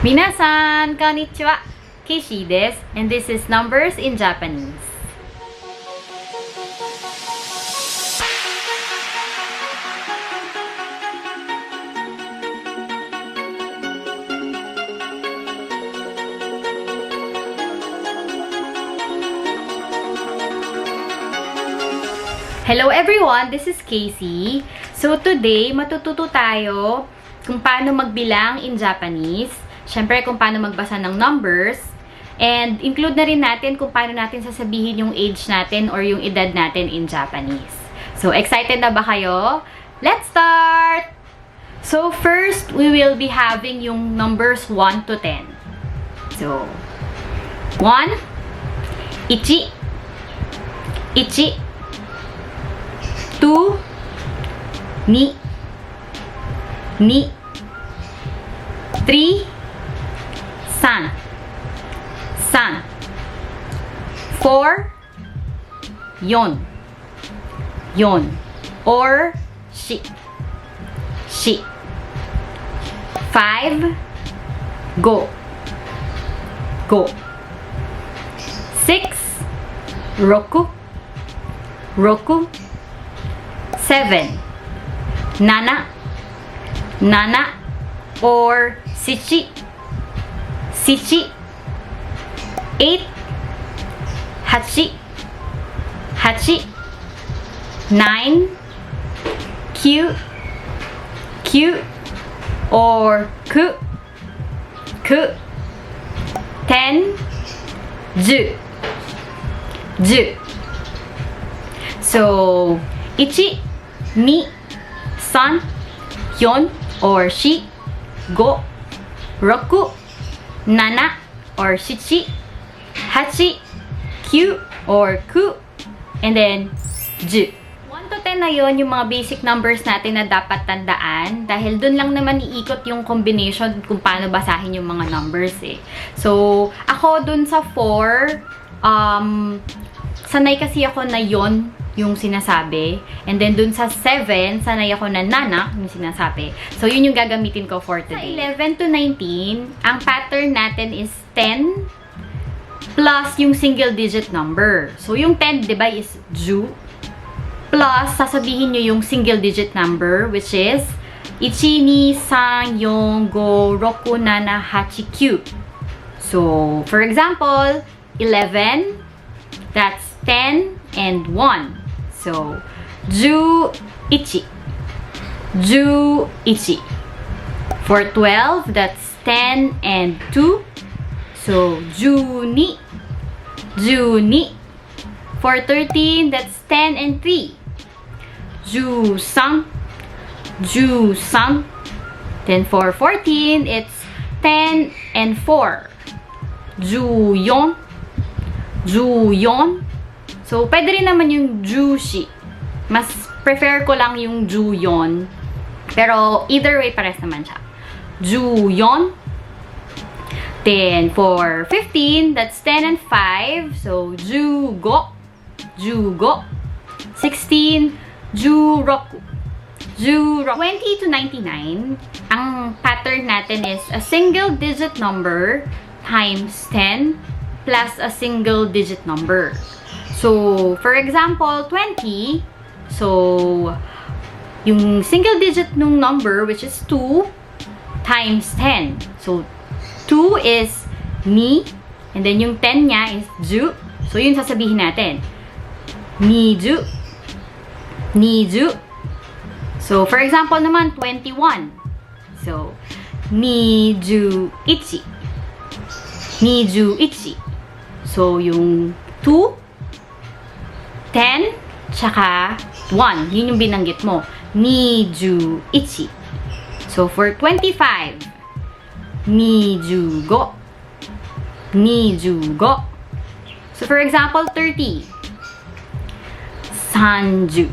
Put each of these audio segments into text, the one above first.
Minasan, konnichiwa. Kaycee desu, and this is numbers in Japanese. Hello everyone, this is Kaycee. So today, matututo tayo kung paano magbilang in Japanese. Siyempre, kung paano magbasa ng numbers. And include na rin natin kung paano natin sasabihin yung age natin or yung edad natin in Japanese. So, excited na ba kayo? Let's start! So, first, we will be having yung numbers 1 to 10. So, 1, ichi, ichi, 2, ni, 3, san, 4, yon, or shi, 5, go, 6, roku, 7, nana, or sichi, 8, hachi, 9, kyu, or ku, 10, ju. So, 1, 2, 3, 4, or 4, 5, 6, 7, or 7, 8, 9, or 9, and then 10. 1 to 10 na yun, yung mga basic numbers natin na dapat tandaan. Dahil dun lang naman iikot yung combination kung paano basahin yung mga numbers eh. So, ako dun sa 4, sanay kasi ako na yon yung sinasabi. And then, dun sa 7, sanay ako na nana yung sinasabi. So, yun yung gagamitin ko for today. Sa 11 to 19, ang pattern natin is 10 plus yung single digit number. So, yung 10, di ba, is ju. Plus, sasabihin nyo yung single digit number, which is 1, 2, 3, 4, 5, 6, 7, 8, 9. So, for example, 11, that's 10 and 1. So, 11. For 12, that's 10 and 2. So, 12. For 13, that's 10 and 3. 13. Then for 14, it's 10 and 4. 14. So, pwede rin naman yung jushi. Mas prefer ko lang yung juyon. Pero, either way, pares naman siya. Juyon. Then, for 15, that's 10 and 5. So, jugo. 16, juroku. 20 to 99, ang pattern natin is a single digit number times 10 plus a single digit number. So, for example, 20. So, yung single digit nung number, which is 2, times 10. So, 2 is ni, and then yung 10 niya is ju. So, yun sasabihin natin. Niju. So, for example naman, 21. So, 21. So, yung 2, 10, tsaka 1. Yun yung binanggit mo. 21. So, for 25, 25. So, for example, 30. 30.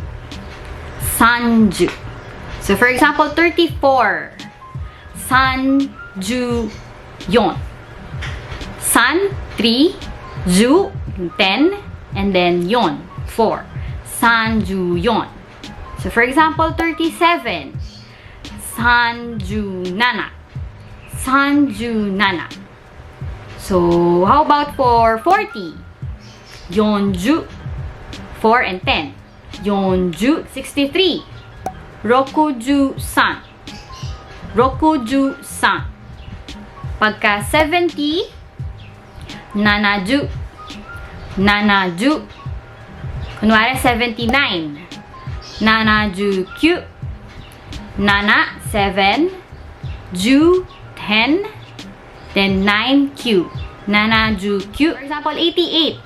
So, for example, 34. 34. 3, ju, 10, and then yon, 4. 34. So, for example, 37. 37. 37. So, how about for 40? 40. 4 and 10. 40. 63. 63. 63. Pagka 70, 70. 70. Kunwari, 79. 79. 7. 10. Then 9Q. 79Q. For example, 88.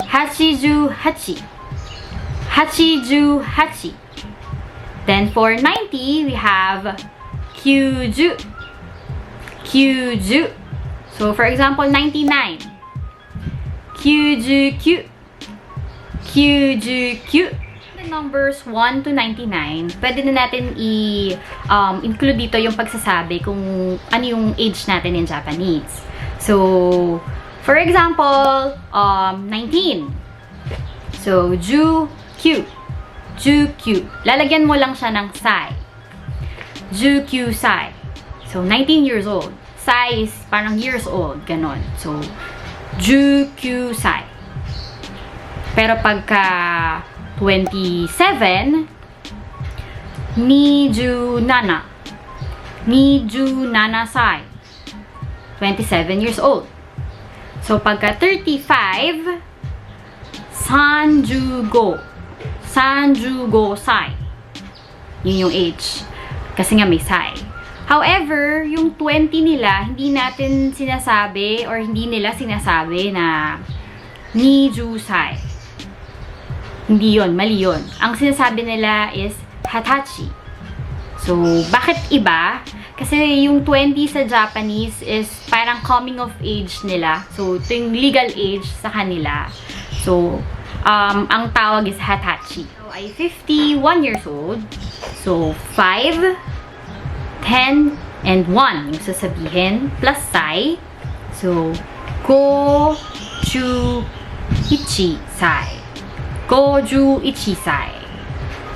88. 88. Then for 90, we have 90. 90. So for example, 99. 99. 99. The numbers 1 to 99, pwede na natin include dito yung pagsasabi kung ano yung age natin in Japanese. So, for example, 19. So, 19. 19. Lalagyan mo lang siya ng sai. 19 sai. So, 19 years old. Sai is parang years old. Ganon. So, 19 sai. Pero pagka 27, 27. 27 sai. 27 years old. So, pagka 35, 35. 35 sai. Yun yung age. Kasi nga may sai. However, yung 20 nila, hindi natin sinasabi or hindi nila sinasabi na 20 sai. Hindi yun, mali yun. Ang sinasabi nila is hatachi. So, bakit iba? Kasi yung 20 sa Japanese is parang coming of age nila. So, ito yung legal age sa kanila. So, ang tawag is hatachi. So, ay 51 years old. So, 5, 10, and 1 yung sasabihin. Plus sai. So, go, chu, ichi, sai. 51 sai.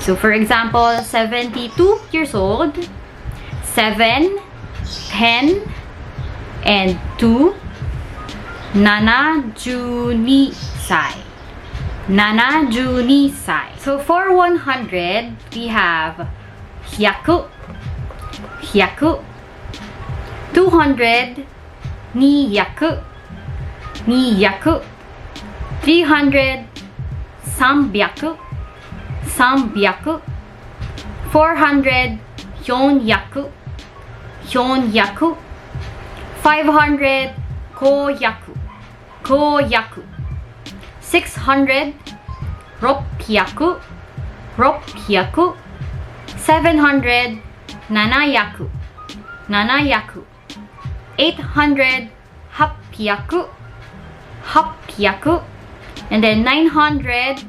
So, for example, 72 years old, 7, 10, and 2, 72 sai. 72 sai. So, for 100, we have 100, 100, 200, 200, 200, 300, 300, 300, 400, 400, 400, 500, 500, 500, 600, 600, 600, 700, 700, 700, 800, 800, 800, and then 900,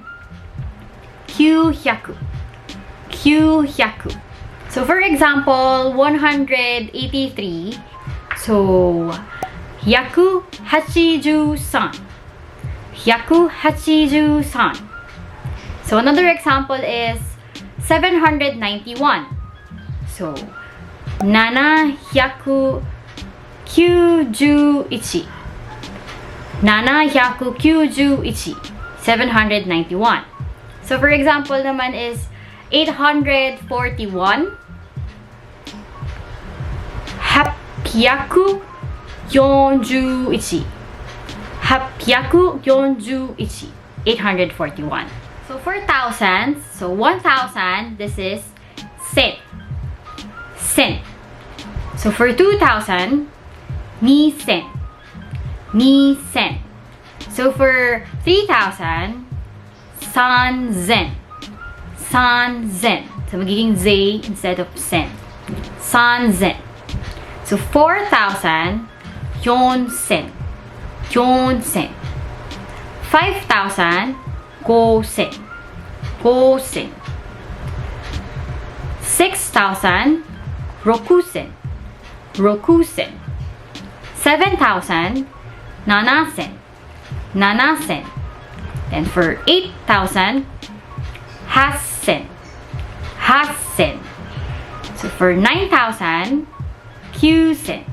900, 900. So, for example, 183. So, 183. 183. So, another example is 791. So, 791. 791. 791. So, for example naman is 841. 841. 841. 841. So, for thousands, so 1,000, this is sen. Sen. So, for 2,000, ni sen. Ni sen. So, for 3,000, san zen. San zen. So, magiging zay instead of sen. San zen. So, 4,000, yon sen. Yon sen. 5,000, go sen. Go sen. 6,000, roku sen. Roku sen. 7,000, nana sen. Nana sen. And for 8,000, hasen. Hasen. So for 9,000, kyusen.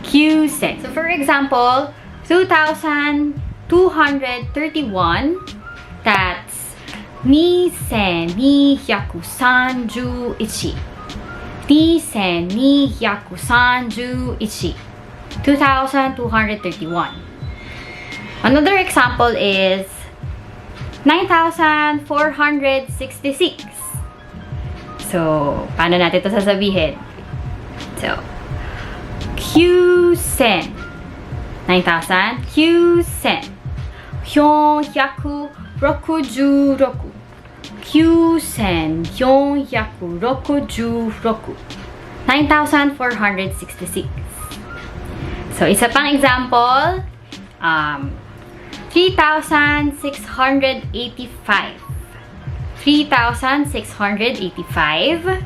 kyusen. So for example, 2,231, that's 2,231. 2,231. 2,231. Another example is 9,466. So, paano natin ito sasabihin? So, kyusen. 9,000. Kyusen. 466. 9,466. 9,466. So, isa pang example, 3,685. 3,685.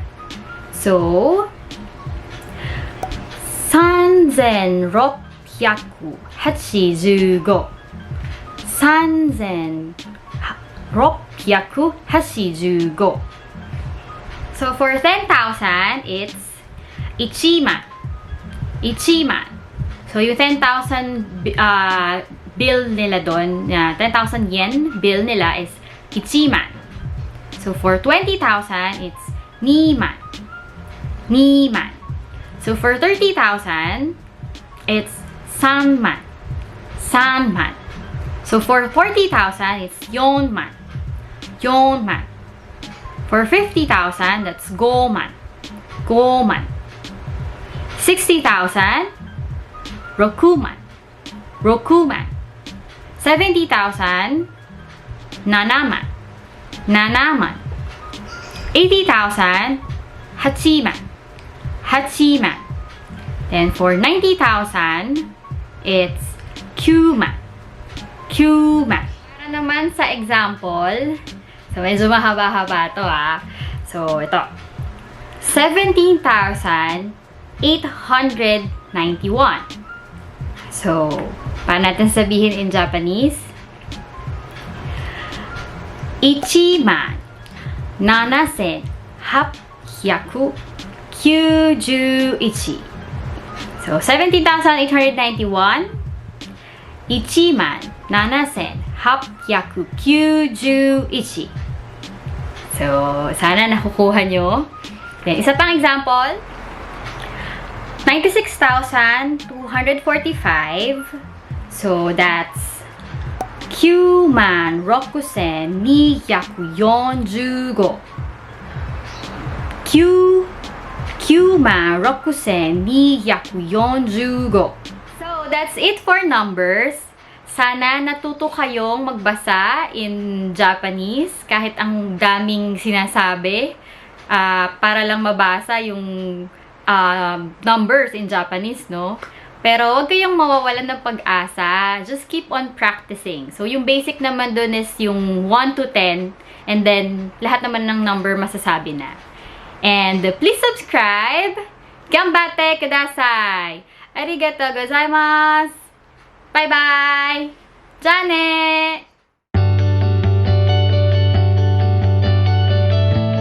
So, 3,685. 3,685. So, for 10,000, it's 1,000. 1,000. So, yung 10,000 bill nila doon, 10,000 yen bill nila is 1,000. So, for 20,000, it's 2,000. 2,000. So, for 30,000, it's 3,000. 3,000. So, for 40,000, it's 4,000. 4,000. For 50,000, that's 5,000. 5,000. 60,000, 6,000. 6,000. 70,000, 7,000. 7,000. 80,000, 8,000. 8,000. Then for 90,000, it's 9,000. 9,000. Para naman sa example, so medyo mahaba-haba to So ito, 17,891. So, paano natin sabihin in Japanese? 17,891. So, 17,891. 17,891. So, sana nakukuha nyo. Then, isa pang example. 96,245. So, that's 96,245. 96,245. So, that's it for numbers. Sana natuto kayong magbasa in Japanese kahit ang daming sinasabi para lang mabasa yung numbers in Japanese, no? Pero huwag kayong mawawalan ng pag-asa. Just keep on practicing. So, yung basic naman dun is yung 1 to 10 and then lahat naman ng number masasabi na. And please subscribe. Ganbatte kudasai. Arigatou gozaimasu. Bye-bye. じゃあねー。